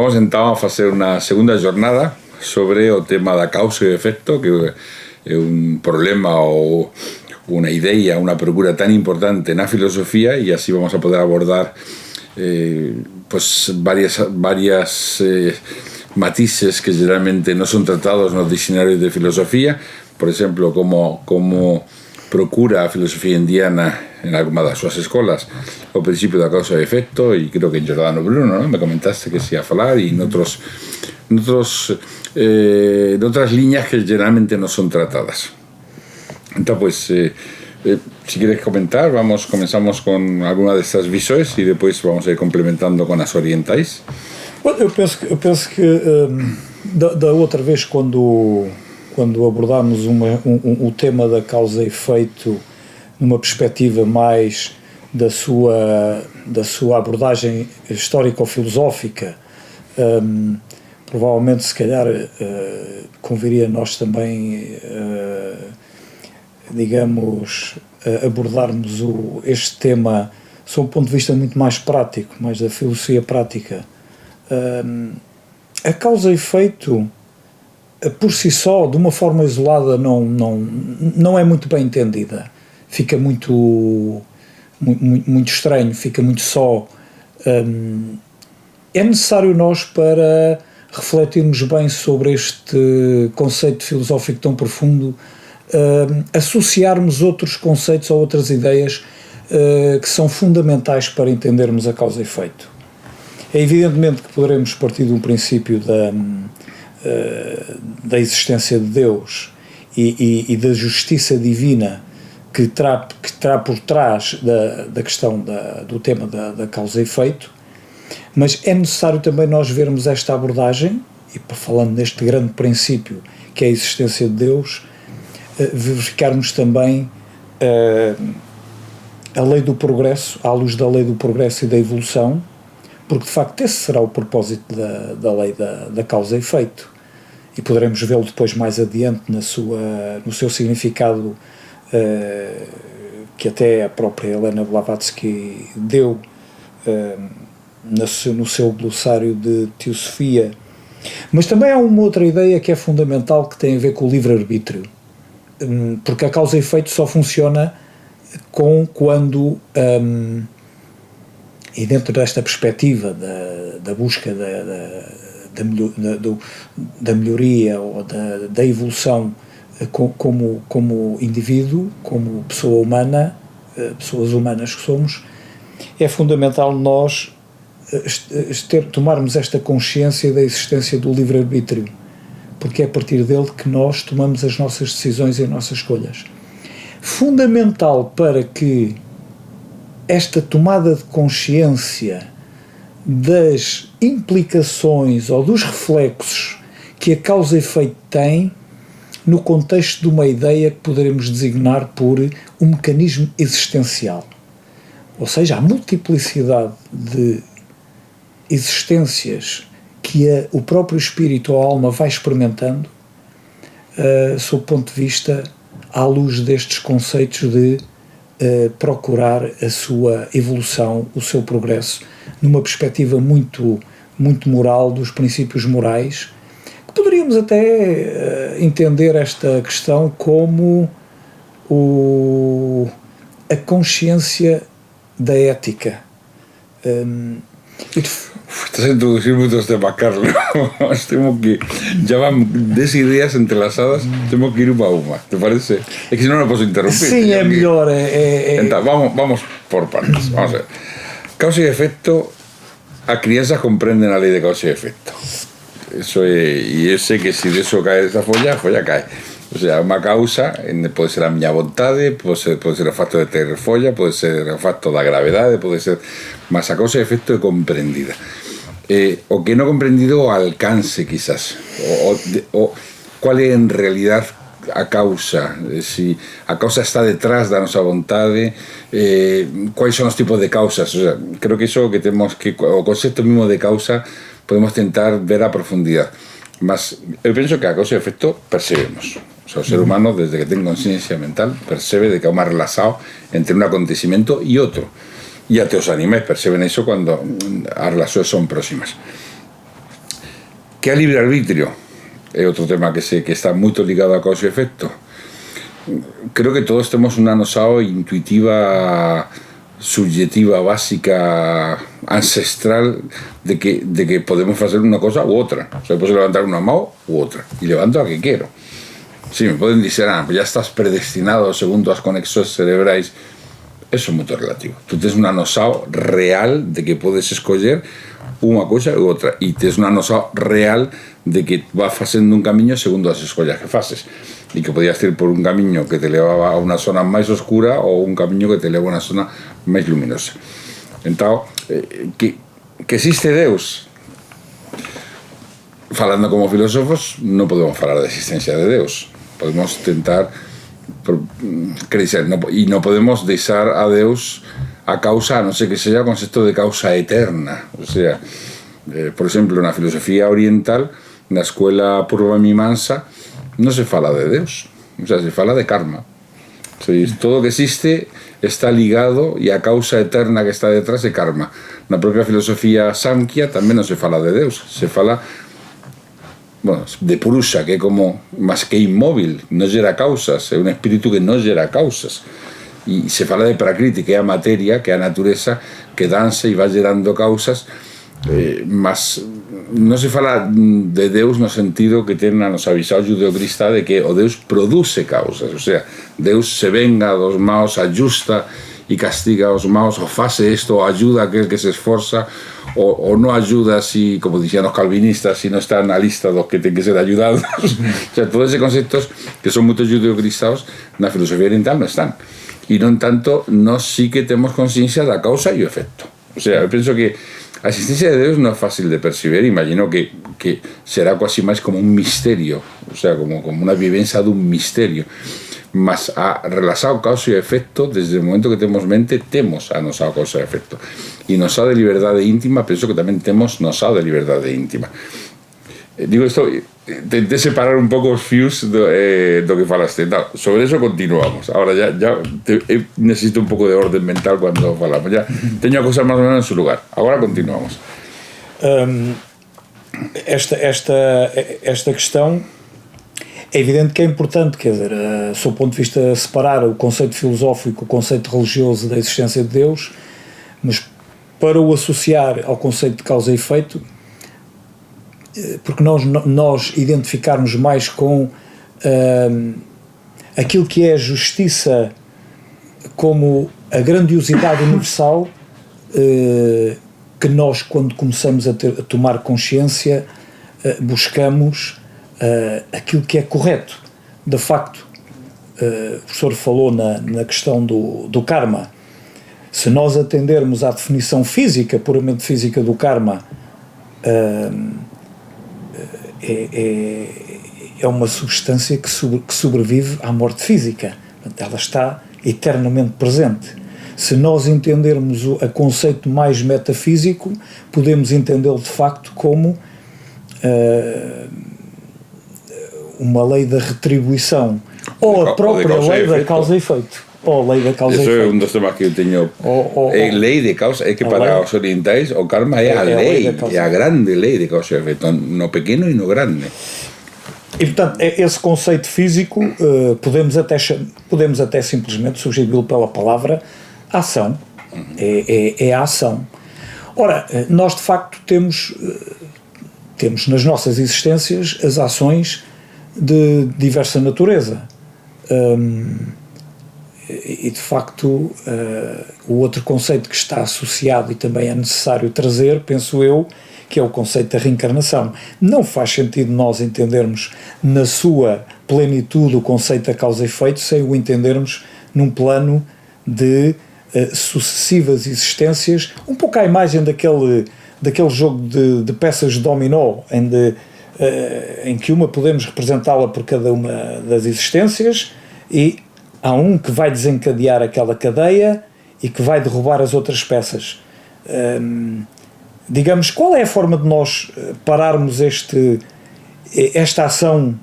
Vamos então a facer unha segunda jornada sobre o tema da causa e efecto, que é un problema ou unha idea, unha procura tan importante na filosofía, e así vamos a poder abordar pues varias matices que generalmente non son tratados nos dicionarios de filosofía. Por exemplo, como procura a filosofía indiana en alguna das súas escolas o principio da causa e efecto, e creo que en Giordano Bruno, ¿no? Me comentaste que se ia a falar, e noutras liñas que generalmente non son tratadas. Entón, pues, si quieres comentar, comenzamos con alguna destas visões e depois vamos a ir complementando con as orientais. Well, eu penso que da outra vez, quando abordámos o tema da causa e efeito numa perspectiva mais da sua abordagem histórico-filosófica, provavelmente, se calhar, conviria nós também, digamos, abordarmos este tema sob um ponto de vista muito mais prático, mais da filosofia prática. A causa e efeito, por si só, de uma forma isolada, não é muito bem entendida. Fica muito estranho, fica muito só. É necessário nós, para refletirmos bem sobre este conceito filosófico tão profundo, associarmos outros conceitos ou outras ideias que são fundamentais para entendermos a causa e efeito. É evidentemente que poderemos partir de um princípio da existência de Deus e da justiça divina que terá por trás da questão do tema da causa e efeito, mas é necessário também nós vermos esta abordagem, e falando neste grande princípio que é a existência de Deus, verificarmos também a lei do progresso, à luz da lei do progresso e da evolução, porque de facto esse será o propósito da lei da causa e efeito, e poderemos vê-lo depois mais adiante no seu significado, que até a própria Helena Blavatsky deu no seu glossário de Teosofia. Mas também há uma outra ideia que é fundamental, que tem a ver com o livre-arbítrio, porque a causa e efeito só funciona quando, e dentro desta perspectiva da busca da melhoria ou da evolução como indivíduo, como pessoa humana, pessoas humanas que somos, é fundamental nós tomarmos esta consciência da existência do livre-arbítrio, porque é a partir dele que nós tomamos as nossas decisões e as nossas escolhas. Fundamental para que esta tomada de consciência das implicações ou dos reflexos que a causa e efeito tem no contexto de uma ideia que poderemos designar por um mecanismo existencial. Ou seja, a multiplicidade de existências que o próprio espírito ou a alma vai experimentando, sob o ponto de vista, à luz destes conceitos de procurar a sua evolução, o seu progresso, numa perspectiva muito, muito moral, dos princípios morais, que poderíamos até entender esta questão como a consciência da ética. Estás a introducir muchos temas, Carlos. Ya van 10 ideas entrelazadas, tenemos que ir uma a uma, ¿te parece? Es que si no, no puedo interrumpir. Sim, é melhor. Entonces, vamos por partes. Vamos a ver. Causa y efecto, a crianças comprenden a lei de causa y efecto. Eso es, y yo sé que si de eso cae esa folla cae. O sea, unha causa pode ser a miña vontade, pode ser o facto de ter folla, pode ser o facto da gravedade, pode ser, mas a causa e efecto é comprendida. O que non comprendido o alcance, quizás, o cual é en realidad a causa, si a causa está detrás da nosa vontade, quais son os tipos de causas. O sea, creo que iso que temos que, o concepto mismo de causa, podemos tentar ver a profundidade. Mas eu penso que a causa e efecto percebemos. O sea, o ser humano, desde que ten conciencia mental, percebe de que há unha relación entre un acontecimiento e outro. E até os animais perceben iso cando as relacións son próximas. ¿Qué hay libre-arbitrio? Es otro tema que está muy ligado a causa y efecto. Creo que todos tenemos una noción intuitiva, subjetiva, básica, ancestral de que podemos hacer una cosa u otra. O sea, puedo levantar una mano u otra. Y levanto a que quiero. Sí, me pueden decir, pues ya estás predestinado según tus conexiones cerebrais. Eso es muy relativo. Tú tienes una noción real de que puedes escoger una cosa u otra. Y tienes una noción real de que vas haciendo un camino según las escollas que haces. Y que podías ir por un camino que te llevaba a una zona más oscura o un camino que te lleva a una zona más luminosa. Entonces, que existe Deus. Falando como filósofos, no podemos hablar de existencia de Deus. Podemos intentar crecer, y no podemos dejar a Deus a causa, a no ser que sea el concepto de causa eterna. O sea, por ejemplo, en la filosofía oriental, en la escuela Purva-Mimamsa, no se fala de Deus, o sea, se fala de karma. O sea, todo que existe está ligado y a causa eterna que está detrás de karma. En la propia filosofía Samkhya también no se fala de Deus, se fala de Purusha, que es como más que inmóvil, no genera causas, es un espíritu que no genera causas. Y se fala de Prakriti, que es a materia, que es a natureza, que danza y va generando causas, mas no se fala de Deus no sentido que tienen a nos avisado judeocristá de que o Deus produce causas, o sea, Deus se venga dos maos, ajusta y castiga a los maos, o hace esto, o ayuda a aquel que se esforza, o no ayuda si, como decían los calvinistas, si no está en la lista de los que tienen que ser ayudados. O sea, todos esos conceptos que son muy judeocristaos en la filosofía oriental no están. Y no en tanto, no sí que tenemos conciencia de la causa y el efecto. O sea, yo pienso que la existencia de Dios no es fácil de percibir, imagino que será casi más como un misterio, o sea, como una vivencia de un misterio. Mas a relacionado causa y efecto, desde el momento que tenemos mente, temos a nosa causa y efecto. Y nosa de liberdade íntima, pienso que también temos nosa de liberdade íntima. Digo esto, intenté separar un pouco os fios do que falaste. No, sobre eso continuamos. Ahora ya necesito un pouco de orden mental cuando falamos. Ya teño a cosa máis ou menos en su lugar. Agora continuamos. Esta questão é evidente que é importante, quer dizer, sob o ponto de vista separar o conceito filosófico, o conceito religioso da existência de Deus, mas para o associar ao conceito de causa e efeito, porque nós identificarmos mais com aquilo que é a justiça como a grandiosidade universal, que nós, quando começamos a tomar consciência, buscamos aquilo que é correto. De facto, o professor falou na questão do karma. Se nós atendermos à definição física, puramente física do karma, é uma substância que sobrevive à morte física. Ela está eternamente presente. Se nós entendermos o conceito mais metafísico, podemos entendê-lo de facto como uma lei da retribuição, ou a própria lei da causa e efeito. Ou a lei da causa e efeito. Isso é um dos temas que eu tenho. A lei de causa, é que para os orientais o karma é a lei, é a grande lei de causa e efeito, no pequeno e no grande. E portanto, esse conceito físico, podemos até simplesmente substituí-lo pela palavra ação. É a ação. Ora, nós de facto temos nas nossas existências as ações de diversa natureza. E de facto, o outro conceito que está associado e também é necessário trazer, penso eu, que é o conceito da reencarnação. Não faz sentido nós entendermos na sua plenitude o conceito da causa e efeito sem o entendermos num plano de sucessivas existências, um pouco à imagem daquele jogo de peças de dominó, em que uma podemos representá-la por cada uma das existências, e há um que vai desencadear aquela cadeia e que vai derrubar as outras peças. Digamos, qual é a forma de nós pararmos esta ação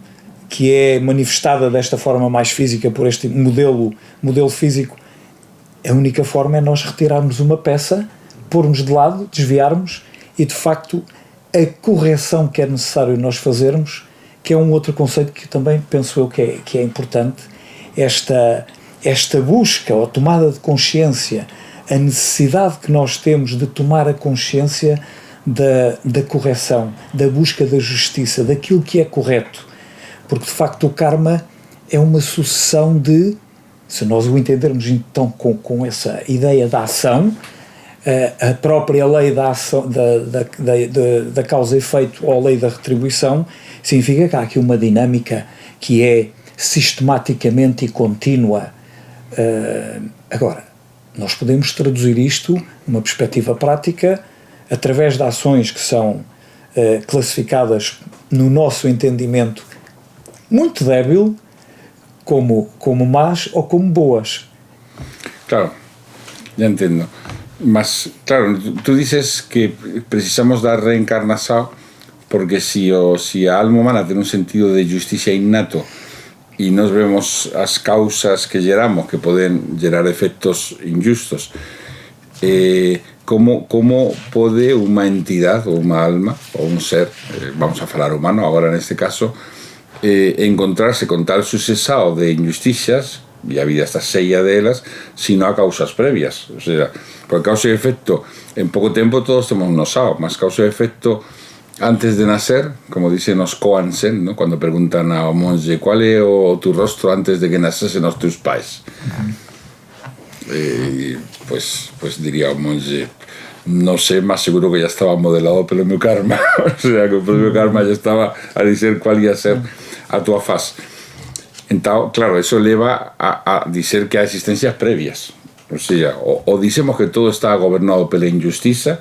que é manifestada desta forma mais física por este modelo físico? A única forma é nós retirarmos uma peça, pormos de lado, desviarmos e de facto a correção que é necessário nós fazermos, que é um outro conceito que também penso eu que é importante, esta busca ou tomada de consciência, a necessidade que nós temos de tomar a consciência da correção, da busca da justiça, daquilo que é correto, porque de facto o karma é uma sucessão de, se nós o entendermos então com essa ideia da ação, a própria lei da ação, da causa e efeito ou a lei da retribuição, significa que há aqui uma dinâmica que é sistematicamente e contínua. Agora, nós podemos traduzir isto numa perspectiva prática através de ações que são classificadas no nosso entendimento muito débil como más ou como boas. Claro, ya entiendo. Mas, claro, tú dices que precisamos da reencarnación porque si a alma humana tiene un sentido de justicia innato y nos vemos as causas que geramos que pueden gerar efectos injustos, ¿cómo puede una entidad o una alma o un ser, vamos a falar humano ahora en este caso, encontrarse con tal sucesado de injusticias, y a vida está cheia delas, sino a causas previas? O sea, porque causa y efecto, en poco tiempo todos hemos nosado, más causa y efecto antes de nacer, como dicen los Koansen, ¿no? Cuando preguntan a un monje, ¿cuál es tu rostro antes de que nacesen los tus pais? Pues diría un monje, no sé, más seguro que ya estaba modelado pelo meu karma. O sea, que o propio karma ya estaba a decir cuál iba a ser a tua faz. Entonces, claro, eso lleva a decir que hay existencias previas. O sea, o dicemos que todo está gobernado pela injusticia,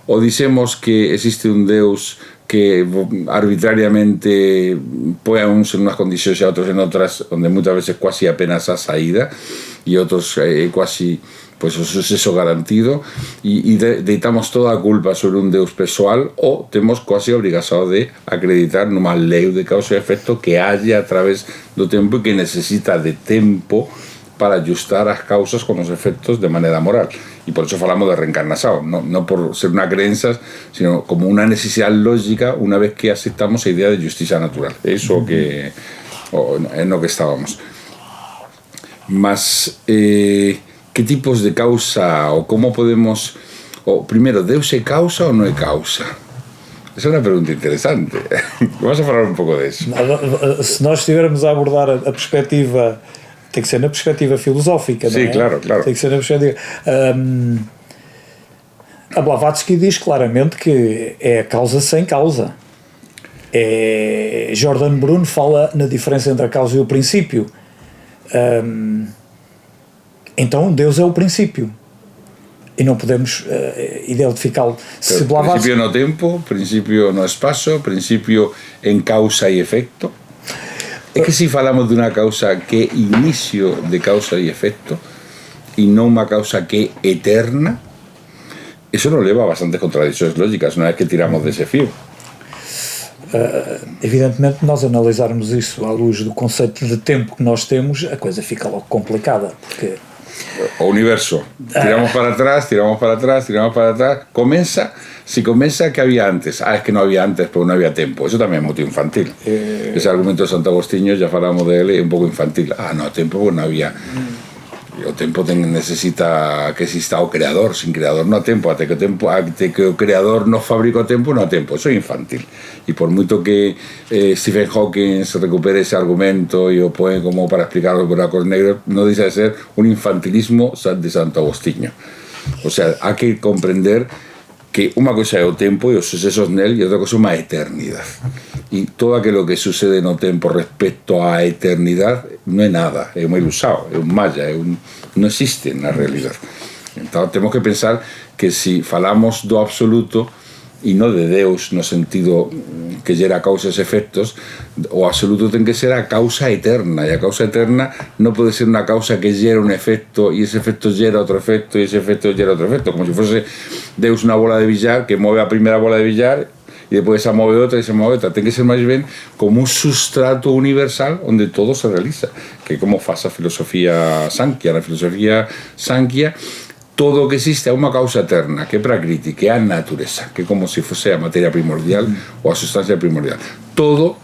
o dicemos que existe un Deus que arbitrariamente pone a uns en unas condiciones y a otros en otras, donde muchas veces casi apenas a saída, y otros casi pues o suceso garantido, y deitamos toda a culpa sobre un Deus pessoal, o temos quase obrigação de acreditar numa lei de causa e efecto que haya a través do tempo e que necesita de tempo para ajustar as causas con os efectos de maneira moral. Y por eso falamos de reencarnación, no por ser una creencia, sino como una necesidad lógica una vez que aceptamos la idea de justicia natural. Eso que en lo que estábamos. Mas, ¿qué tipos de causa o cómo podemos... O primero, ¿Deus é causa o no é causa? Esa é uma pergunta interessante. Vamos a falar um pouco disso. Se nós estivermos a abordar a perspectiva... Tem que ser na perspectiva filosófica, não é? Sim, claro. Tem que ser na perspectiva... a Blavatsky diz claramente que é a causa sem causa. Jordan Bruno fala na diferença entre a causa e o princípio. Então Deus é o princípio. E não podemos identificá-lo. Princípio no tempo, princípio no espaço, princípio em causa e efecto. É que se falamos de uma causa que é início de causa e efecto e não uma causa que é eterna, isso nos leva a bastantes contradições lógicas uma vez que tiramos desse fio. Evidentemente, nós analisarmos isso à luz do conceito de tempo que nós temos, a coisa fica logo complicada, porque... O universo, tiramos para atrás, si comienza que había antes, es que no había antes porque no había tiempo, eso también es motivo infantil. Ese argumento de Santo Agostinho, ya falamos de él, es un poco infantil. No, tiempo porque no había. O tempo necesita que exista o creador, sin creador no há tempo, até que o creador no fabrica o tempo, no há tempo, eso é infantil. E por moito que Stephen Hawking recupere ese argumento e o pone como para explicar os buracos negros, no deixa de ser un infantilismo de Santo Agostinho. O sea, hai que comprender que unha cosa é o tempo e os sucesos nel e outra cosa é unha eternidade. E todo aquilo que sucede no tempo respecto á eternidade non é nada, é unha ilusão, é un malla, non existe na realidade. Então temos que pensar que se falamos do absoluto e non de Deus no sentido que gera causas e efectos, o absoluto ten que ser a causa eterna, e a causa eterna non pode ser unha causa que gera un efecto e ese efecto gera outro efecto e ese efecto gera outro efecto, como se fose Deus unha bola de billar que move a primeira bola de billar e depois se move outra e se move outra. Ten que ser máis ben como un sustrato universal onde todo se realiza, que como faz a filosofía Sankhya. Na filosofía Sankhya todo o que existe é uma causa eterna, que é prakriti, que é a natureza, que é como se fosse a materia primordial ou a sustancia primordial. Todo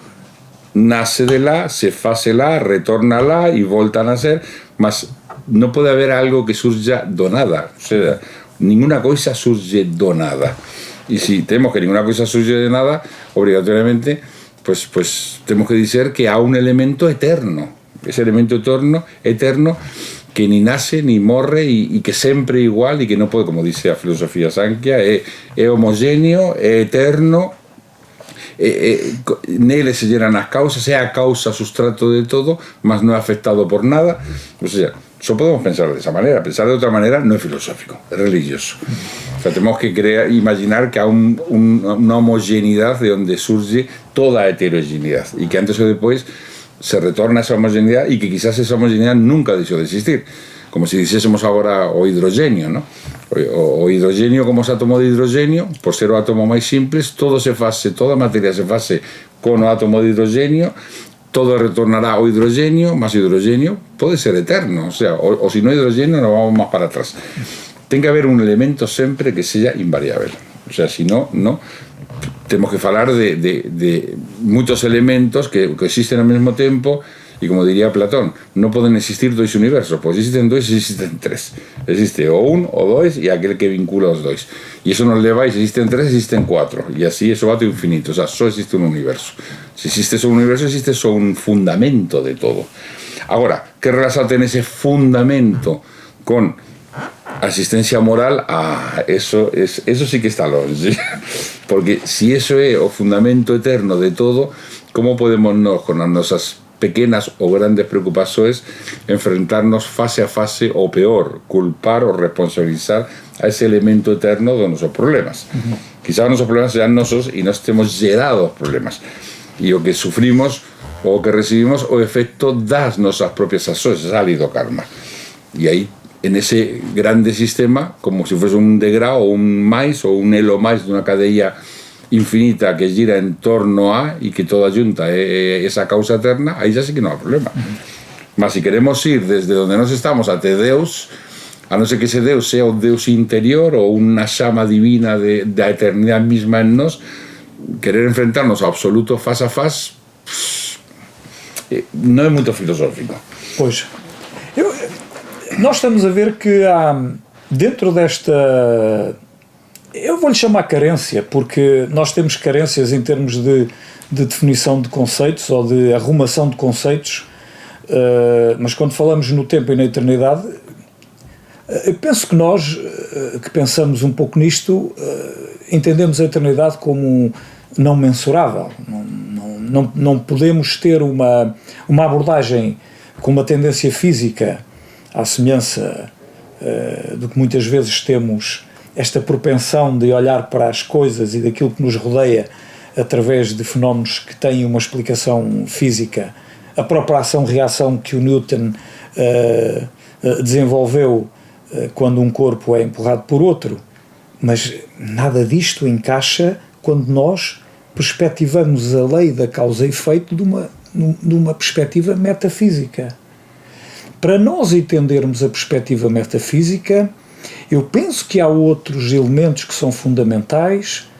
nace de lá, se face lá, retorna lá e volta a nacer, mas non pode haber algo que surja do nada, o sea, ninguna coisa surge do nada. E se temos que ninguna coisa surge de nada, obrigatoriamente, pues temos que dizer que há un elemento eterno, ese elemento eterno que ni nace ni morre e que sempre é igual e que non pode, como dice a filosofía Sankhya, é homogéneo, é eterno, nele se llenan as causas, é a causa sustrato de todo, mas non é afectado por nada. O sea, só podemos pensar de esa manera. Pensar de outra manera non é filosófico, é religioso. O sea, tenemos que imaginar que há unha homogeneidade de onde surge toda a heterogeneidade e que antes ou depois se retorna esa homogeneidade e que quizás esa homogeneidade nunca deixou de existir, como se dixésemos agora o hidrogenio, ¿no? O hidrogenio como ese átomo de hidrogenio, por ser o átomo máis simples, toda a materia se fase con o átomo de hidrogenio, todo retornará ao hidrogenio, mas o hidrogenio pode ser eterno, o sea, o si non hidrogenio nos vamos máis para atrás. Ten que haber un elemento sempre que seja invariable, o sea, si no, temos que falar de muchos elementos que existen ao mesmo tempo. E como diría Platón, non poden existir dois universos, pois existen dois e existen tres. Existe o un, o dois e aquel que vincula os dois. E iso nos leva a existen tres, existen cuatro. E así eso va ao infinito, o sea, só existe un universo. Se existe só un universo, existe só un fundamento de todo. Agora, que relación ten ese fundamento con a existencia moral? Eso sí que está longe. Porque si eso é o fundamento eterno de todo, como podemos nos, con as nosas pequenas ou grandes preocupações, enfrentarnos fase a fase, ou peor, culpar ou responsabilizar a ese elemento eterno dos nosos problemas. Quizás os nosos problemas sean nosos e nós temos gerado os problemas. E o que sufrimos ou o que recibimos o efecto das nosas propias ações, esa lei do karma. E aí, en ese grande sistema, como se fose un degrau ou un máis ou un elo máis dunha cadeia infinita que gira en torno a e que toda junta é esa causa eterna, aí xa sí que non há problema. Mas se queremos ir desde onde nos estamos até Deus, a non ser que ese Deus sea un Deus interior ou unha xama divina da eternidade misma en nos, querer enfrentarnos ao absoluto faz a faz non é moito filosófico. Pois, nós estamos a ver que há dentro desta, eu vou-lhe chamar carência, porque nós temos carências em termos de definição de conceitos ou de arrumação de conceitos, mas quando falamos no tempo e na eternidade, eu penso que nós, que pensamos um pouco nisto, entendemos a eternidade como não mensurável. Não podemos ter uma abordagem com uma tendência física, à semelhança do que muitas vezes temos esta propensão de olhar para as coisas e daquilo que nos rodeia através de fenómenos que têm uma explicação física. A própria ação-reação que o Newton desenvolveu quando um corpo é empurrado por outro, mas nada disto encaixa quando nós perspectivamos a lei da causa e efeito de uma perspectiva metafísica. Para nós entendermos a perspectiva metafísica, eu penso que há outros elementos que são fundamentais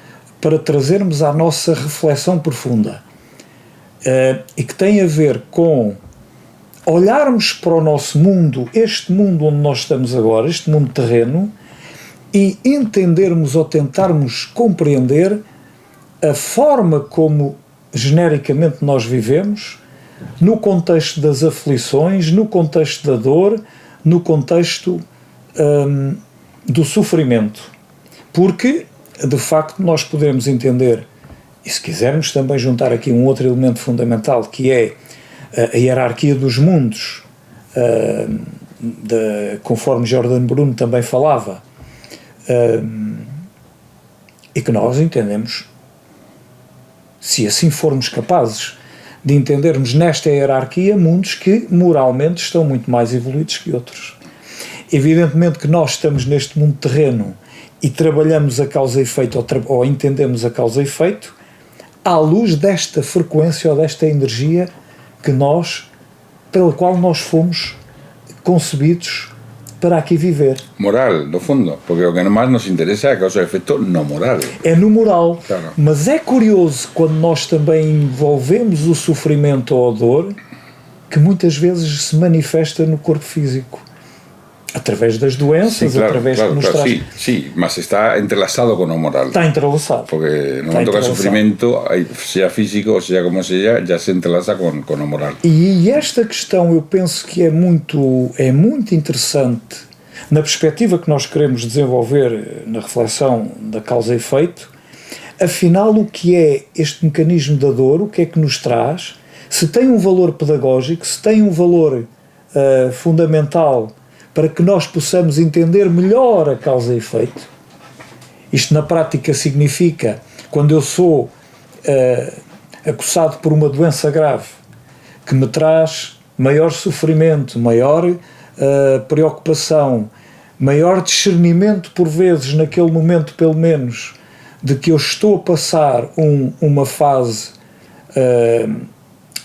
para trazermos à nossa reflexão profunda e que têm a ver com olharmos para o nosso mundo, este mundo onde nós estamos agora, este mundo terreno, e entendermos ou tentarmos compreender a forma como genericamente nós vivemos, no contexto das aflições, no contexto da dor, no contexto do sofrimento. Porque, de facto, nós podemos entender, e se quisermos também juntar aqui um outro elemento fundamental, que é a hierarquia dos mundos, conforme Jordan Bruno também falava, e que nós entendemos, se assim formos capazes de entendermos nesta hierarquia mundos que moralmente estão muito mais evoluídos que outros. Evidentemente que nós estamos neste mundo terreno e trabalhamos a causa e efeito ou entendemos a causa e efeito à luz desta frequência ou desta energia pela qual nós fomos concebidos para aqui viver. Moral, no fundo, porque o que mais nos interessa é a causa e efeito no moral. É no moral. Claro. Mas é curioso quando nós também envolvemos o sofrimento ou a dor, que muitas vezes se manifesta no corpo físico. Através das doenças, Sí, claro, através claro, que nos claro, traz. sí, sí, mas está entrelazado con lo moral. Está entrelaçado. Porque no Está momento que el entrelazado. sufrimiento, sea físico o sea como sea, ya se entrelaza con lo moral. E esta questão eu penso que é muito interessante na perspectiva que nós queremos desenvolver na reflexão da causa e efeito. Afinal, o que é este mecanismo da dor, o que é que nos traz, se tem um valor pedagógico, se tem um valor fundamental para que nós possamos entender melhor a causa e efeito. Isto na prática significa, quando eu sou acossado por uma doença grave, que me traz maior sofrimento, maior preocupação, maior discernimento por vezes, naquele momento pelo menos, de que eu estou a passar uma fase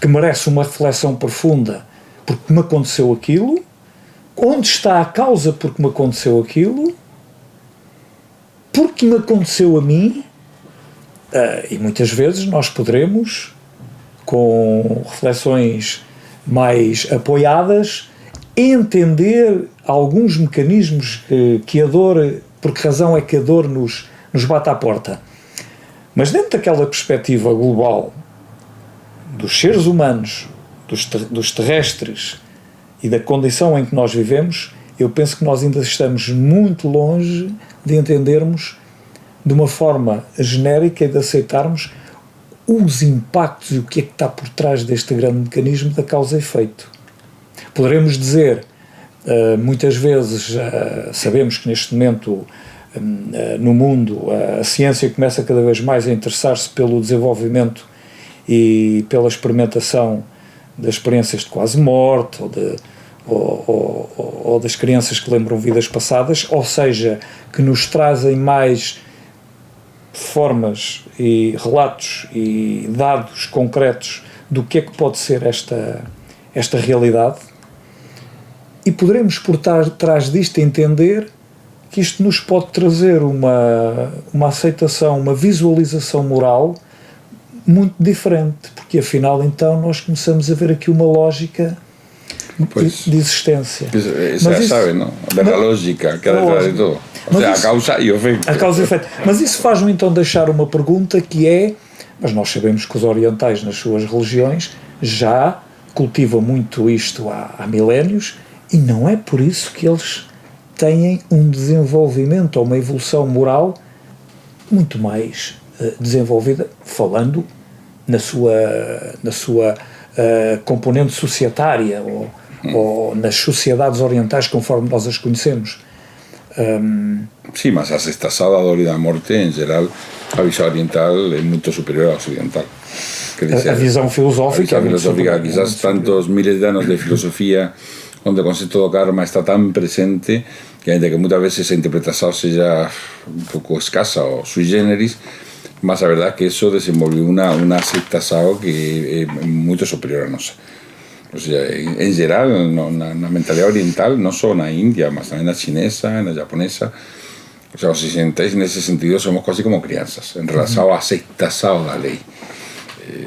que merece uma reflexão profunda, porque me aconteceu aquilo. Onde está a causa porque me aconteceu aquilo? Porque me aconteceu a mim? E muitas vezes nós poderemos, com reflexões mais apoiadas, entender alguns mecanismos que a dor, por que razão é que a dor nos bate à porta. Mas dentro daquela perspectiva global dos seres humanos, dos terrestres, e da condição em que nós vivemos, eu penso que nós ainda estamos muito longe de entendermos de uma forma genérica e de aceitarmos os impactos e o que é que está por trás deste grande mecanismo da causa e efeito. Poderemos dizer, muitas vezes, sabemos que neste momento no mundo a ciência começa cada vez mais a interessar-se pelo desenvolvimento e pela experimentação das experiências de quase morte ou das crianças que lembram vidas passadas, ou seja, que nos trazem mais formas e relatos e dados concretos do que é que pode ser esta realidade, e poderemos por trás disto entender que isto nos pode trazer uma aceitação, uma visualização moral muito diferente, porque afinal então nós começamos a ver aqui uma lógica de existência. Mas isso, sabe, não? Da lógica que há detrás de tudo. Ou seja, a causa e o efeito. A causa e o efeito. Mas isso faz-me então deixar uma pergunta que é, mas nós sabemos que os orientais nas suas religiões já cultivam muito isto há milénios, e não é por isso que eles têm um desenvolvimento ou uma evolução moral muito mais desenvolvida, falando na sua componente societária ou nas sociedades orientais conforme nós as conhecemos. Sí, mas a sexta da dor e da morte, em geral, a visão oriental é muito superior à ocidental. A visão filosófica a visão filosófica, quizás tantos miles de anos de filosofia, onde o conceito do karma está tão presente que ainda que muitas vezes a interpretação seja um pouco escassa ou sui generis, mas a verdade é que isso desenvolveu uma aceitação que é muito superior a nossa. Ou seja, em geral, na mentalidade oriental, não só na Índia, mas também na chinesa, na japonesa, o sea, os ocidentais nesse sentido somos quase como crianças em relação à aceitação da lei.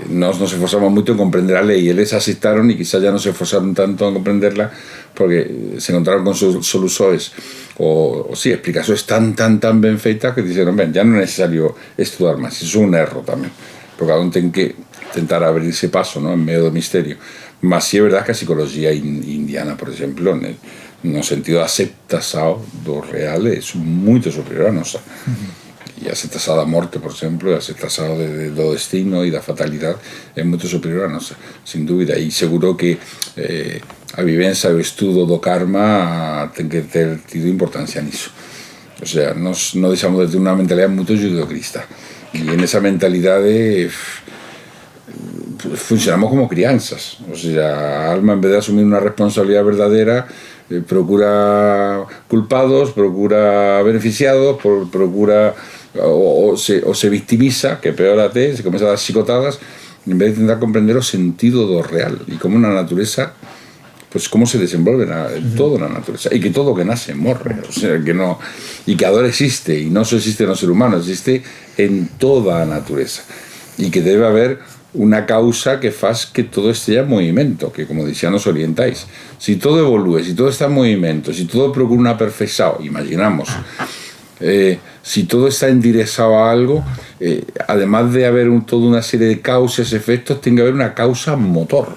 Nós nos esforzamos muito em compreender a lei, eles aceitaram e quizás já não se esforçaram tanto em compreenderla porque se encontraram com soluções ou sí, explicações tan bem feitas que disseram, bem, já não é necessário estudar mais, isso é um erro também, porque cada um tem que tentar abrir esse passo, ¿no? En medio do mistério. Mas sí é verdade que a psicologia indiana, por exemplo, no sentido de aceptação do real, é muito superior a nossa. E a aceptação da morte, por exemplo, a aceptação do destino e da fatalidade é muito superior a nossa, sem dúvida. E seguro que a vivência e o estudo do karma tem que ter tido importância nisso. Ou seja, nós não deixamos de ter uma mentalidade muito judeocrista. E nessa mentalidade funcionamos como crianças. Ou seja, a alma, en vez de asumir uma responsabilidade verdadeira, procura culpados, procura beneficiados, procura o se victimiza, que peor até, se começa a dar chicotadas, en vez de intentar comprender o sentido do real e como na natureza pues cómo se desenvuelve todo en la naturaleza, y que todo lo que nace morre, o sea, que no, y que ahora existe, y no solo existe en el ser humano, existe en toda la naturaleza, y que debe haber una causa que faz que todo esté en movimiento, que como decían os orientáis, si todo evolúe, si todo está en movimiento, si todo procura una perfección, imaginamos, si todo está enderezado a algo, además de haber toda una serie de causas, efectos, tiene que haber una causa motor.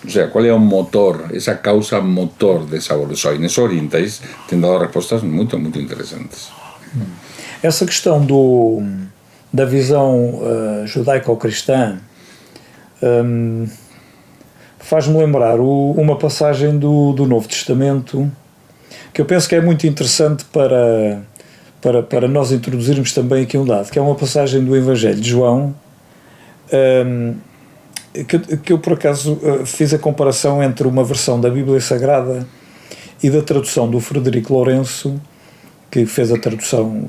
O sea, ¿cuál es un motor? Esa causa motor de esa evolução. E nesse orientais tem dado respostas muito interessantes. Essa questão da visão judaico-cristã faz-me lembrar uma passagem do Novo Testamento que eu penso que é muito interessante para nós introduzirmos também aqui um dado, que é uma passagem do Evangelho de João, que eu por acaso fiz a comparação entre uma versão da Bíblia Sagrada e da tradução do Frederico Lourenço, que fez a tradução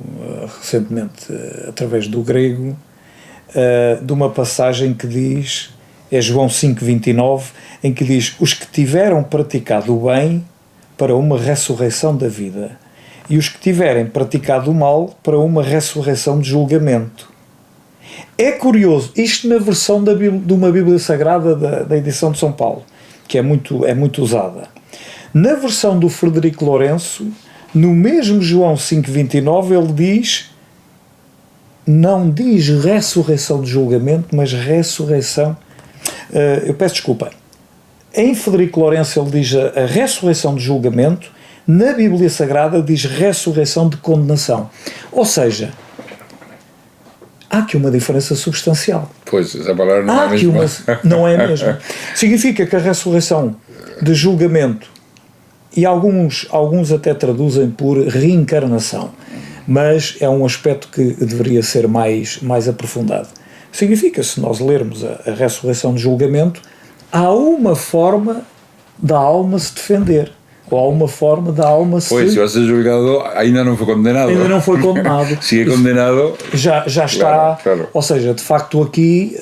recentemente através do grego, de uma passagem que diz, é João 5,29, em que diz: os que tiveram praticado o bem para uma ressurreição da vida, e os que tiverem praticado o mal para uma ressurreição de julgamento. É curioso, isto na versão de uma Bíblia Sagrada da edição de São Paulo, que é muito usada. Na versão do Frederico Lourenço, no mesmo João 5,29, ele diz, não diz ressurreição de julgamento, mas ressurreição, eu peço desculpa, em Frederico Lourenço ele diz a ressurreição de julgamento, na Bíblia Sagrada diz ressurreição de condenação. Ou seja, há aqui uma diferença substancial. Pois, essa palavra não é a mesma. Não é a mesma. Significa que a ressurreição de julgamento, e alguns até traduzem por reencarnação, mas é um aspecto que deveria ser mais aprofundado. Significa, se nós lermos a ressurreição de julgamento, há uma forma da alma se defender, ou há uma forma da alma se... Pois, se vai ser julgado, ainda não foi condenado. Ainda não foi condenado. Se é condenado... Já está... Claro. Ou seja, de facto aqui...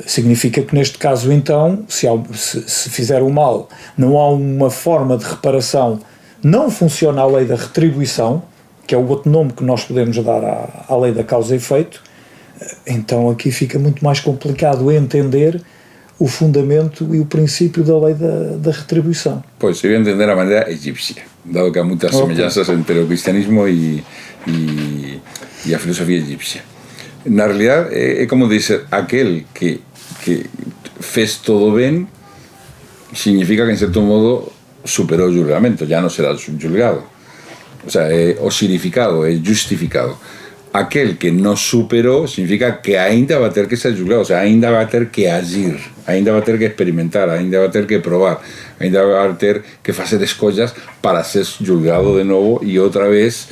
significa que neste caso então, se fizer o mal, não há uma forma de reparação, não funciona a lei da retribuição, que é o outro nome que nós podemos dar à lei da causa e efeito, então aqui fica muito mais complicado entender o fundamento e o princípio da lei da retribuição. Pois, se deve entender a maneira egípcia, dado que há muitas semelhanças entre o cristianismo e a filosofia egípcia. Na realidade, é como dizer, aquele que fez todo bem, significa que, em certo modo, superou o julgamento, já não será julgado. O sea, é osirificado, é justificado. Aquel que no superó significa que ainda va a tener que ser juzgado, o sea, ainda va a tener que agir, ainda va a tener que experimentar, ainda va a tener que probar, ainda va a tener que hacer escollas para ser juzgado de nuevo y otra vez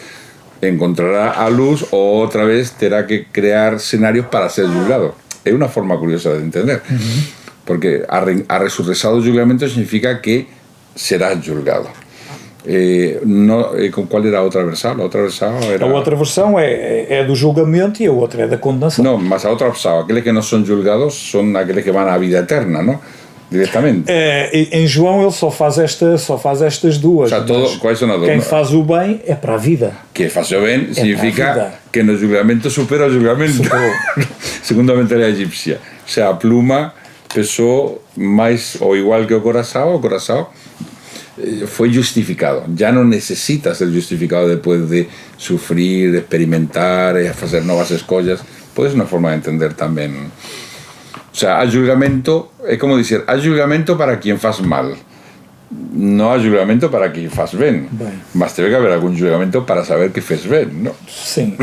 encontrará a luz o otra vez tendrá que crear escenarios para ser juzgado. Es una forma curiosa de entender, porque a resurrección del julgamento significa que serás juzgado. Qual era a outra versão? A outra versão era... A outra versão é do julgamento e a outra é da condenação. Não, mas a outra versão, aqueles que não são julgados são aqueles que vão à vida eterna, não? Diretamente. Em João ele só faz estas duas. O sea, quais são as duas? Quem faz o bem é para a vida. Que faz o bem significa que no julgamento supera o julgamento. Segundo a mentalidade egípcia. O sea, a pluma pesou mais ou igual que o coração fue justificado, ya no necesita ser justificado después de sufrir, de experimentar, de hacer nuevas escollas. Pues es una forma de entender también. O sea, hay julgamento, es como decir, hay julgamento para quien faz mal, no hay julgamento para quien faz bien. Mas debe haber algún julgamento para saber que fez bien, ¿no? Sí.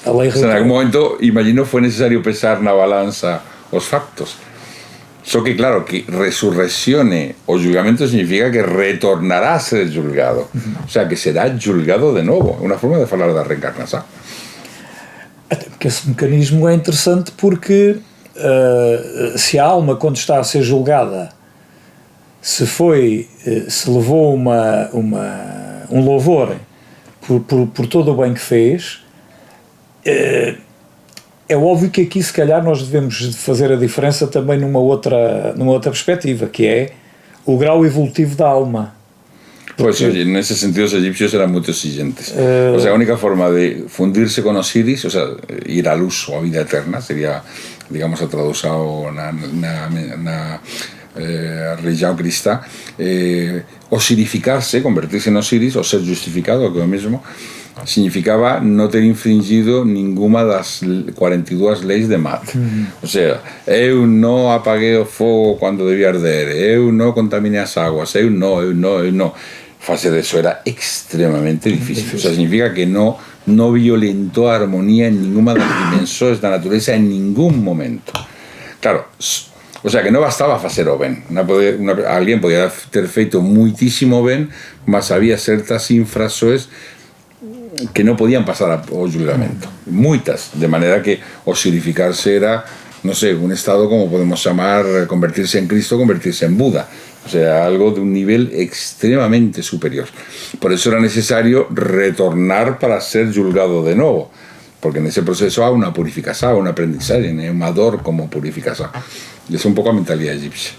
A lei o sea, en algún momento, imagino, fue necesario pesar na balanza los factos. Só que, claro, que resurreccione o julgamento significa que retornará a ser julgado. O sea, que será julgado de novo. É uma forma de falar da reencarnação. Até porque esse mecanismo é interessante porque se a alma, quando está a ser julgada, se levou um louvor por todo o bem que fez, é óbvio que aqui se calhar nós devemos fazer a diferença também numa outra perspectiva, que é o grau evolutivo da alma. Pues en ese sentido los egipcios eran muy exigentes. O sea, la única forma de fundirse con Osiris, o sea, ir a luz o a vida eterna, sería, digamos, traducido na religión cristã, osirificarse, convertirse en Osiris, o ser justificado, que es lo mismo, significaba no ter infringido ninguna das 42 leis de Mat. O sea, eu não apaguei o fogo quando devia arder, eu não contaminei as águas, eu não. Fazer eso era extremamente difícil. O sea, significa que no violentó a armonía en ninguna de las dimensiones de la naturaleza en ningún momento. Claro, o sea, que no bastaba hacer o ben. Alguien podía ter feito muitísimo ben, mas había ciertas infrações que no podían pasar al julgamento. Muitas, de manera que osirificarse era, no sé, un estado como podemos llamar convertirse en Cristo, convertirse en Buda. O sea, algo de un nivel extremadamente superior. Por eso era necesario retornar para ser juzgado de nuevo, porque en ese proceso hay una purificación, un aprendizaje, una dor como purificación. Y es un pouco a mentalidade egípcia.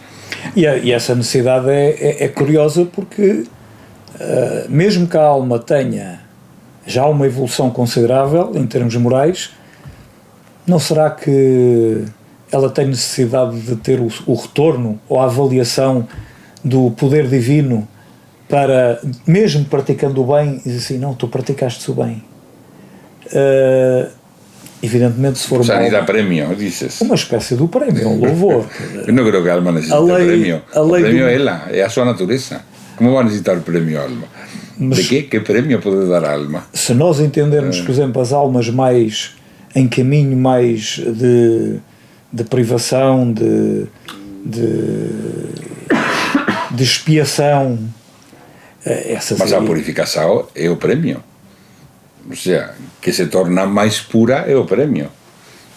E essa necessidade é curiosa porque, mesmo que a alma tenha já uma evolução considerável em termos morais, não será que ela tem necessidade de ter o retorno ou a avaliação do poder divino para, mesmo praticando o bem, dizer assim, não, tu praticaste o bem. Evidentemente, se for dá prémio, dices. Uma espécie do prémio, um louvor. Eu não creio que a alma necessite prémio. O prémio é ela, é a sua natureza. Como vai necessitar prémio a alma? Mas, de quê? Que prémio pode dar a alma? Se nós entendermos, por exemplo, as almas mais em caminho mais de privação, de expiação, mas a purificação é o prémio. O seja, que se torna mais pura é o prémio.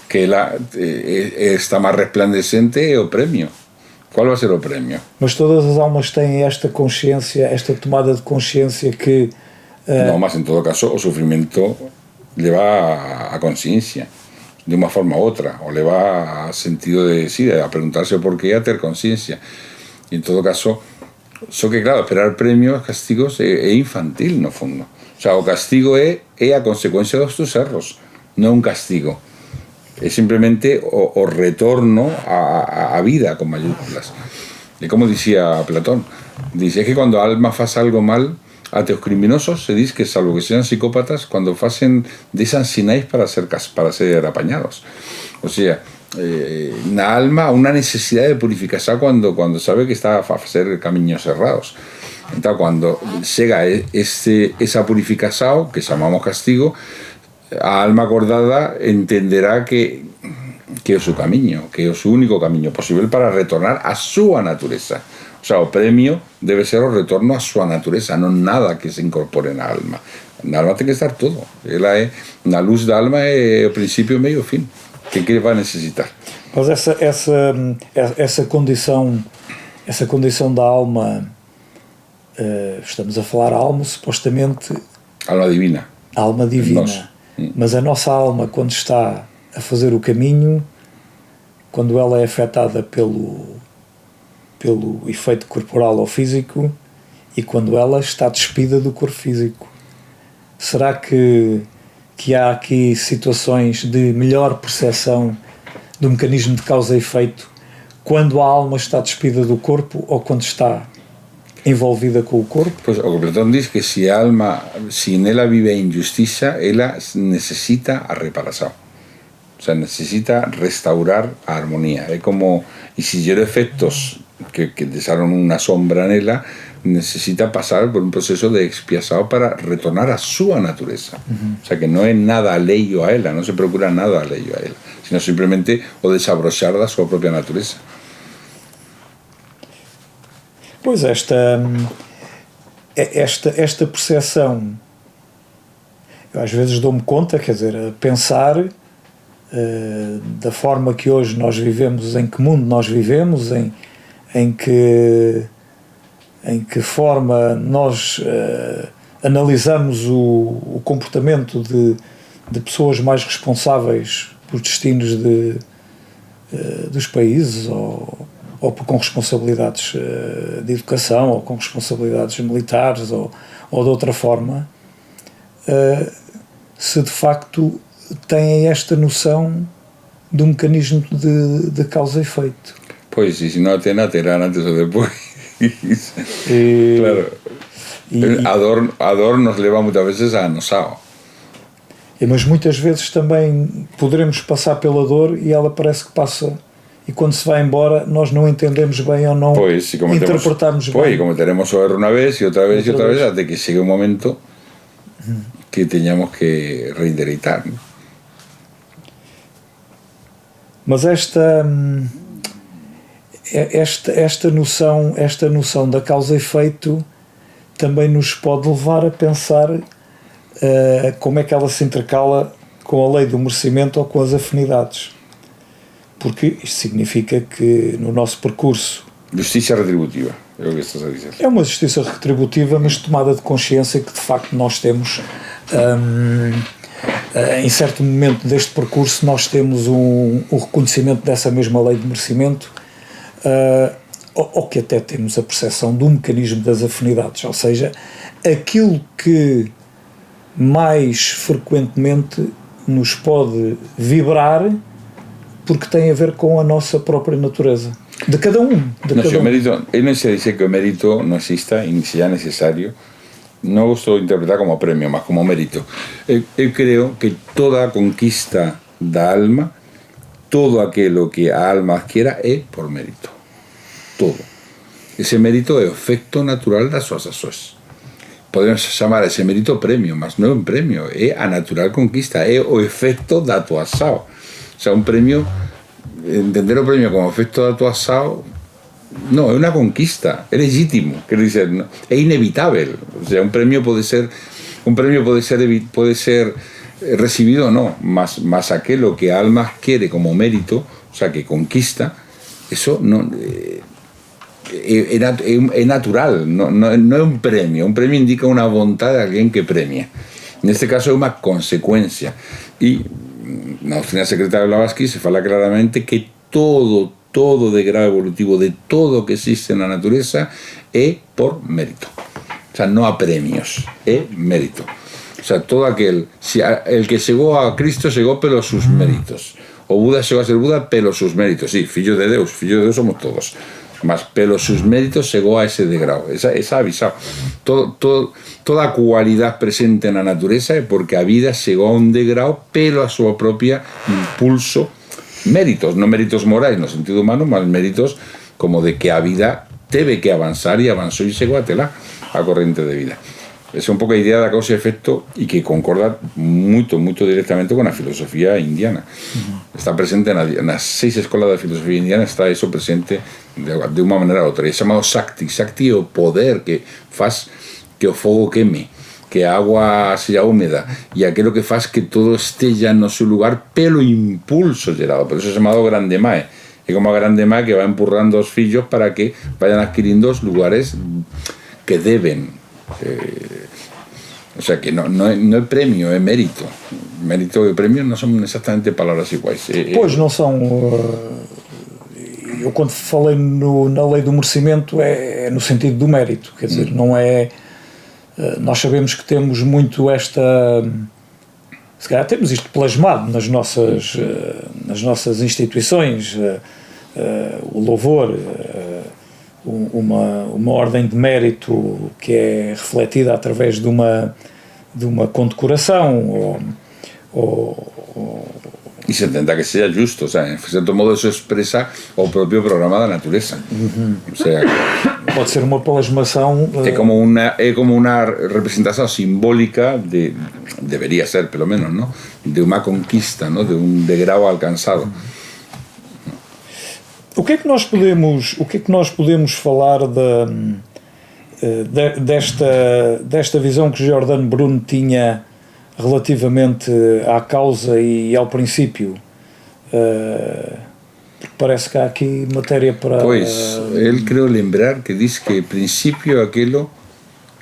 Que ela está mais resplandecente é o prémio. Qual vai ser o prémio? Mas todas as almas têm esta consciência, esta tomada de consciência que... Não, mas em todo caso o sofrimento leva a consciência de uma forma ou outra, ou leva a sentido de sí, a perguntar-se o porquê, a ter consciência. E em todo caso, só que claro, esperar premios, castigos é infantil no fundo. O sea, o castigo é a consecuencia dos tus erros, non un castigo. É simplemente o retorno a vida con mayúsculas. E como dicía Platón, dice que cuando a alma faz algo mal, até os criminosos se diz que, salvo que sean psicópatas, cuando facen deixan sinais para ser apañados. O sea, na alma unha necesidade de purificación cuando sabe que está a facer camiños errados. Entón, cuando chega esa purificación, que chamamos castigo, a alma acordada entenderá que é o seu camiño, que é o seu único camiño posible para retornar a súa natureza. O sea, o premio debe ser o retorno a súa natureza, non nada que se incorpore na alma. Na alma ten que estar todo. Ela é, na luz da alma é o principio, meio e o fin. Que vai necessitar? Mas essa condição da alma, estamos a falar alma, supostamente... Alma divina. Alma divina. Mas a nossa alma, quando está a fazer o caminho, quando ela é afetada pelo efeito corporal ou físico e quando ela está despida do corpo físico, será que há aqui situações de melhor percepção do mecanismo de causa e efeito quando a alma está despida do corpo ou quando está envolvida com o corpo? Pues o que Platón diz que se a alma, se nela vive a injustiça, ela necessita a reparação. O sea, necesita restaurar a armonía. Es como, y si tiene efectos que dejaron una sombra en ella, necesita pasar por un proceso de expiación para retornar a su naturaleza. O sea, que no es nada alheio a ella, no se procura nada alheio a ella, sino simplemente o desabrochar da sua propia natureza. Pois esta percepção, eu às vezes dou-me conta, quer dizer, a pensar da forma que hoje nós vivemos, em que mundo nós vivemos, em que forma nós analisamos o comportamento de pessoas mais responsáveis por destinos dos países ou com responsabilidades de educação ou com responsabilidades militares ou de outra forma, se de facto têm esta noção do mecanismo de causa e efeito. Pois, e se não tem nada, terá antes ou depois. Claro. A dor nos leva muitas vezes a anosao. Mas muitas vezes também poderemos passar pela dor e ela parece que passa, e quando se vai embora nós não entendemos bem ou não interpretarmos bem. Pois, cometeremos o erro uma vez e outra vez e outra vez, até que chegue um momento que tenhamos que reendereitar. Mas esta noção da causa e efeito também nos pode levar a pensar como é que ela se intercala com a lei do merecimento ou com as afinidades, porque isto significa que no nosso percurso justiça retributiva, é o que estás a dizer. É uma justiça retributiva, mas tomada de consciência que de facto nós temos em certo momento deste percurso nós temos um reconhecimento dessa mesma lei de merecimento, ou que até temos a percepção do mecanismo das afinidades, ou seja, aquilo que mais frequentemente nos pode vibrar porque tem a ver com a nossa própria natureza, de cada um. Mérito, no se dice que el mérito no exista y ni sea necesario. No gusto interpretar como premio, más como mérito. Yo creo que toda conquista da alma, todo aquello que a alma adquiera es por mérito. Todo. Ese mérito es efecto natural das suas ações. Podemos chamar ese mérito premio, mas non é un premio, é a natural conquista, é o efecto da tua ação. O sea, un premio, entender o premio como efecto da tua ação, no, é una conquista, é legítimo, quer dizer, é inevitável. O sea, un premio puede ser recibido o no, mas aquello que a alma quiere como mérito, o sea, que conquista, eso no es natural, no es un premio. Un premio indica una voluntad de alguien que premia. En este caso es una consecuencia. Y en la doctrina secreta de Blavatsky se fala claramente que todo de grado evolutivo, de todo que existe en la naturaleza, es por mérito. O sea, no a premios, es mérito. O sea, todo el que llegó a Cristo llegó pelos sus méritos. O Buda llegó a ser Buda pelos sus méritos. Sí, fillos de Dios somos todos. Mas pelos sus méritos llegó a ese degrado. Esa avisado. Toda cualidad presente en la naturaleza es porque a vida llegó a un degrado pelo a su propia impulso. Méritos, no méritos morales no sentido humano, mas méritos como de que a vida debe que avanzar y avanzó y llegó a corriente de vida. Esa es un poco la idea de causa y efecto y que concorda mucho directamente con la filosofía indiana. Está presente en las 6 escuelas de filosofía indiana, está eso presente de una manera u otra. Es llamado Shakti. Shakti es el poder que hace que el fuego queme, que a agua sea húmeda y aquello que hace que todo esté ya en su lugar pelo impulso gerado. Por eso es llamado Grande Mae. Es como a Grande Mae que va empurrando a los fillos para que vayan adquiriendo los lugares que deben. O sea que no es premio, es mérito. Mérito e premio não são exatamente palavras iguais. Pois não são. Eu quando falei na lei do merecimento é no sentido do mérito, quer dizer, não é. Nós sabemos que temos muito esta. Se calhar temos isto plasmado nas nossas instituições, o louvor. Uma ordem de mérito que é refletida através de uma condecoração e se tenta que seja justo, o sea, en cierto modo eso expresa o propio programa da natureza. O sea, pode ser uma plasmação é como uma representação simbólica debería ser pelo menos, ¿no? De uma conquista, ¿no? De um degrau alcançado. O que é que nós podemos falar desta visão que Giordano Bruno tinha relativamente à causa e ao princípio? Porque parece que há aqui matéria para... Pois, ele creo lembrar que diz que princípio é aquilo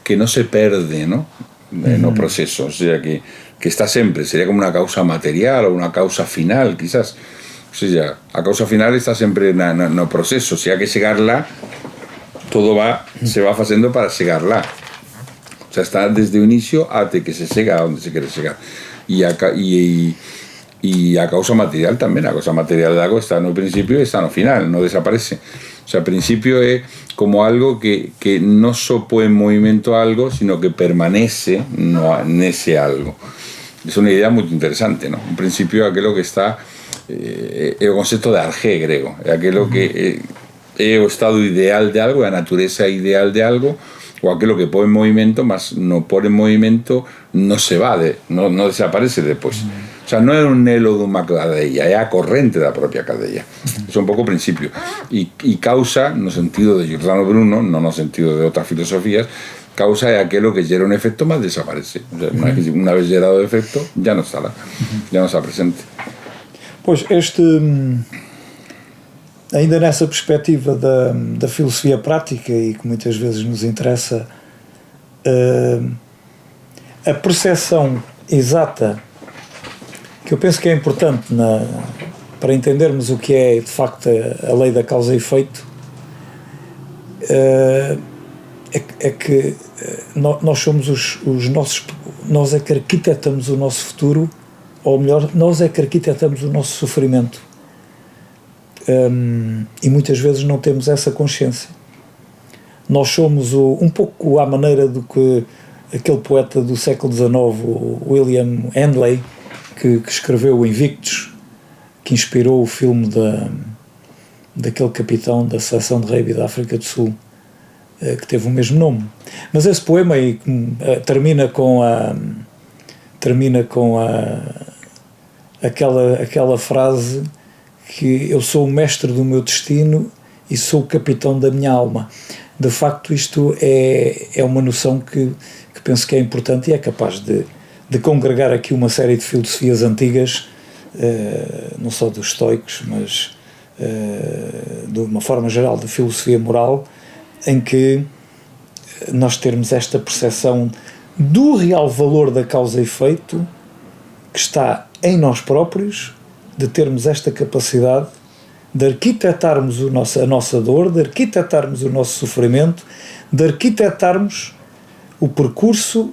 que não se perde, ¿no? No proceso, o sea que que está sempre, sería como una causa material ou una causa final, quizás. O sea, a causa final está sempre no proceso, se hai que chegar lá, todo se va facendo para chegar lá. O sea, está desde o inicio até que se chega a onde se quere chegar. E a causa material tamén, a causa material de algo está no principio e está no final, non desaparece. O sea, al principio es como algo que no só pone en movimento algo, sino que permanece nese algo. Es una idea muy interesante, ¿no? Un principio é aquilo que está é o concepto de arjé grego, é aquilo que é o estado ideal de algo, é a natureza ideal de algo, o aquilo que pone en movimento, mas no pone en movimento no se va, no desaparece despois. O sea, non é un elo dunha cadella, é a corrente da propia cadella. É un pouco o principio. E causa, no sentido de Giordano Bruno, non no sentido de outras filosofías, causa é aquilo que gera un efecto, mas desaparece. O sea, una vez gerado o efecto, ya non está lá, ya non está presente. Pois, ainda nessa perspectiva da filosofia prática e que muitas vezes nos interessa, a percepção exata, que eu penso que é importante para entendermos o que é de facto a lei da causa e efeito, é que nós somos os nossos, nós é que arquitetamos o nosso futuro, ou melhor, nós é que arquitetamos o nosso sofrimento, e muitas vezes não temos essa consciência. Nós somos um pouco à maneira do que aquele poeta do século XIX, o William Henley, que escreveu o Invictus, que inspirou o filme daquele capitão da seleção de rugby da África do Sul, que teve o mesmo nome. Mas esse poema termina com aquela frase que eu sou o mestre do meu destino e sou o capitão da minha alma. De facto, isto é uma noção que penso que é importante e é capaz de congregar aqui uma série de filosofias antigas, não só dos estoicos, mas de uma forma geral da filosofia moral, em que nós termos esta percepção do real valor da causa e efeito que está em nós próprios, de termos esta capacidade de arquitetarmos a nossa dor, de arquitetarmos o nosso sofrimento, de arquitetarmos o percurso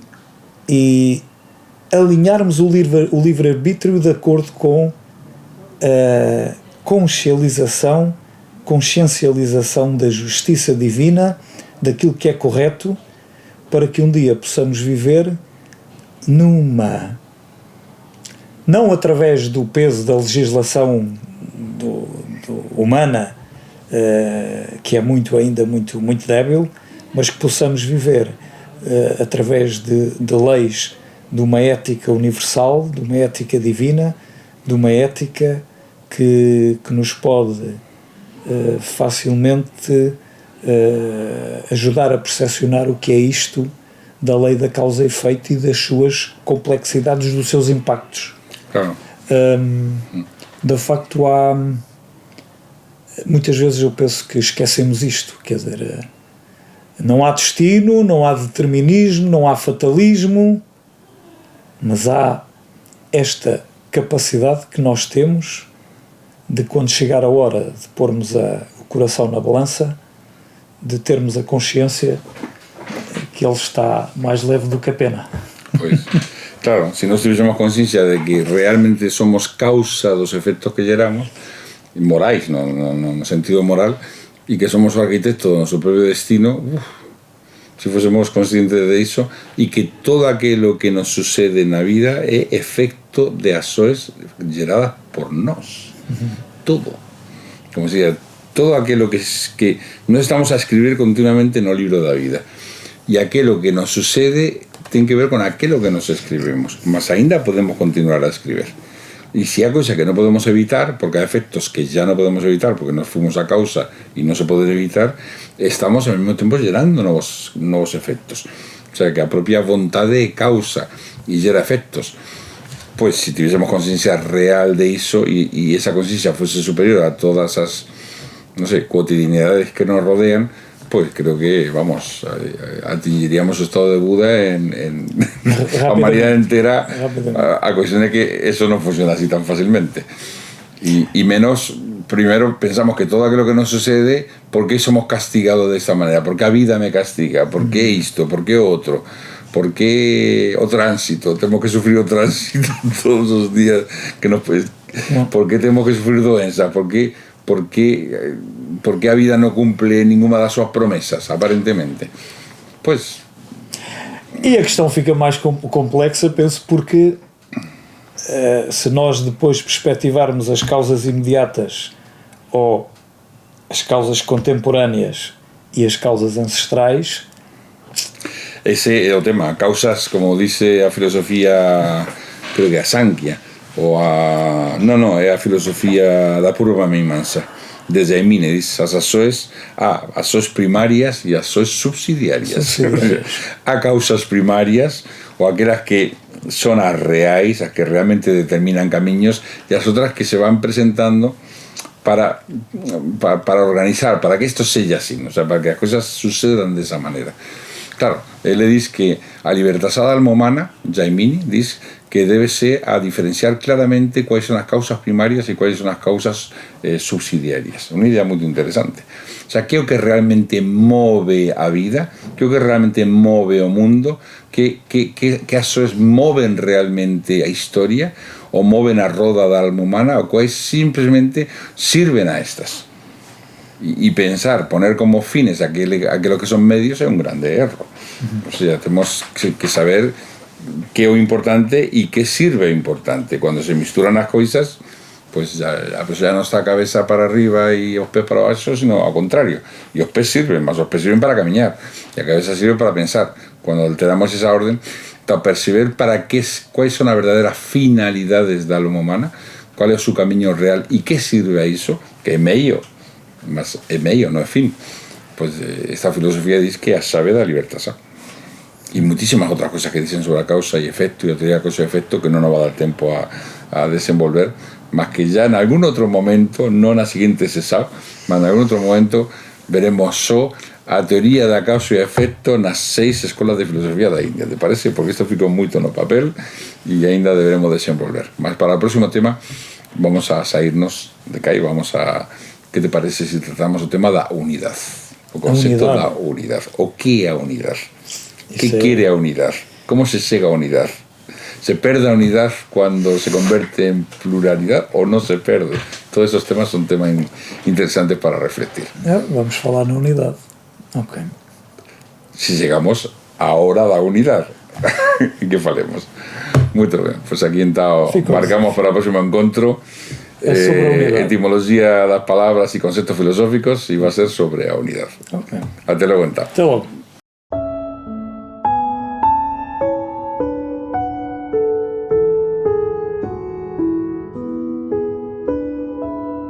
e alinharmos o livre-arbítrio de acordo com a consciencialização da justiça divina, daquilo que é correto, para que um dia possamos viver não através do peso da legislação humana, que é ainda muito débil, mas que possamos viver através de leis de uma ética universal, de uma ética divina, de uma ética que nos pode facilmente ajudar a percepcionar o que é isto da lei da causa e efeito e das suas complexidades, dos seus impactos. Claro. De facto, muitas vezes eu penso que esquecemos isto, quer dizer, não há destino, não há determinismo, não há fatalismo, mas há esta capacidade que nós temos de, quando chegar a hora de pormos o coração na balança, de termos a consciência que ele está mais leve do que a pena. Pois, claro, se nós tivéssemos consciência de que realmente somos causa dos efectos que geramos, morais, no sentido moral, e que somos o arquitecto do noso propio destino, se fósemos conscientes de iso, e que todo aquilo que nos sucede na vida é efecto de ações geradas por nós. Todo. Como se diga, todo aquilo que nós estamos a escribir continuamente no libro da vida. E aquilo que nos sucede ten que ver con aquilo que nos escribimos, mas ainda podemos continuar a escribir. Y si hay cosas que no podemos evitar, porque hay efectos que ya no podemos evitar porque nos fuimos a causa y no se pueden evitar, estamos al mismo tiempo generando nuevos efectos. O sea, que a propia vontade é causa y gera efectos. Pues si tuviésemos conciencia real de eso y esa conciencia fuese superior a todas esas, no sé, cotidianidades que nos rodean, pues creo que, vamos, atingiríamos o estado de Buda en a humanidad entera, a cuestión de que eso no funciona así tan fácilmente. Y menos, primero pensamos que todo aquello que nos sucede, ¿por qué somos castigados de esta manera? ¿Por qué a vida me castiga? ¿Por qué esto? ¿Por qué otro? ¿Por qué o tránsito? Tenemos que sufrir o tránsito todos los días. ¿Por qué tenemos que sufrir doença? ¿Por qué a vida no cumple nenhuma das suas promessas, aparentemente? Pois. E a questão fica mais complexa, penso, porque se nós depois perspectivarmos as causas imediatas ou as causas contemporâneas e as causas ancestrais. Ese é o tema. Causas, como dice a filosofía, creo que a Sankhya, ou a... Non, é a filosofía da Purva Mimamsa, de Jaiminides, as ações primarias e as ações subsidiarias. Há causas primarias, ou aquelas que son as reais, as que realmente determinan camiños, e as outras que se van presentando para organizar, para que esto sea así, o sea, para que las cosas sucedan de esa manera. Claro, él le dice que a libertad alma humana, Jaimini, dice que debe ser a diferenciar claramente cuáles son las causas primarias y cuáles son las causas subsidiarias. Una idea muy interesante. O sea, ¿qué es lo que realmente mueve a vida? ¿Qué es lo que realmente mueve o mundo? ¿Qué ações mueven realmente a historia? ¿O mueven a roda da alma humana? ¿O cuáles simplemente sirven a estas? Y pensar, poner como fines aquello que son medios es un grande error. O sea, tenemos que saber qué es importante y qué sirve importante. Cuando se misturan las cosas, pues ya no está cabeza para arriba y los pies para abajo, sino al contrario. Y los pies sirven, más los pies sirven para caminar. Y la cabeza sirve para pensar. Cuando alteramos esa orden, para percibir cuáles son las verdaderas finalidades de la alma humana, cuál es su camino real y qué sirve a eso, que es medio. Mas é meio, no é fin. Pues esta filosofía dice que a sabe da libertad. Y muchísimas otras cosas que dicen sobre la causa y efecto y la teoría de causa y efecto que no nos va a dar tiempo a desenvolver, más que ya en algún otro momento, no en la siguiente sesión, mas en algún otro momento veremos a teoría da causa y efecto nas 6 escolas de filosofía da India, ¿te parece? Porque esto ficou moito no papel y ainda deberemos desenvolver. Mas para el próximo tema vamos a salirnos de acá y vamos a... ¿Qué te parece si tratamos el tema da unidad? O concepto da unidad. O qué é a unidad? ¿Qué quiere a unidad? ¿Cómo se llega a unidad? ¿Se perde a unidad cuando se convierte en pluralidad o no se perde? Todos esos temas son temas interesantes para refletir. Vamos falar na unidade. Ok. Si llegamos a hora da unidad, ¿qué falemos? Muy bien. Pues aquí marcamos para el próximo encuentro. Etimología das palabras y conceptos filosóficos y va a ser sobre la unidad. Okay. Hasta luego. Hasta luego.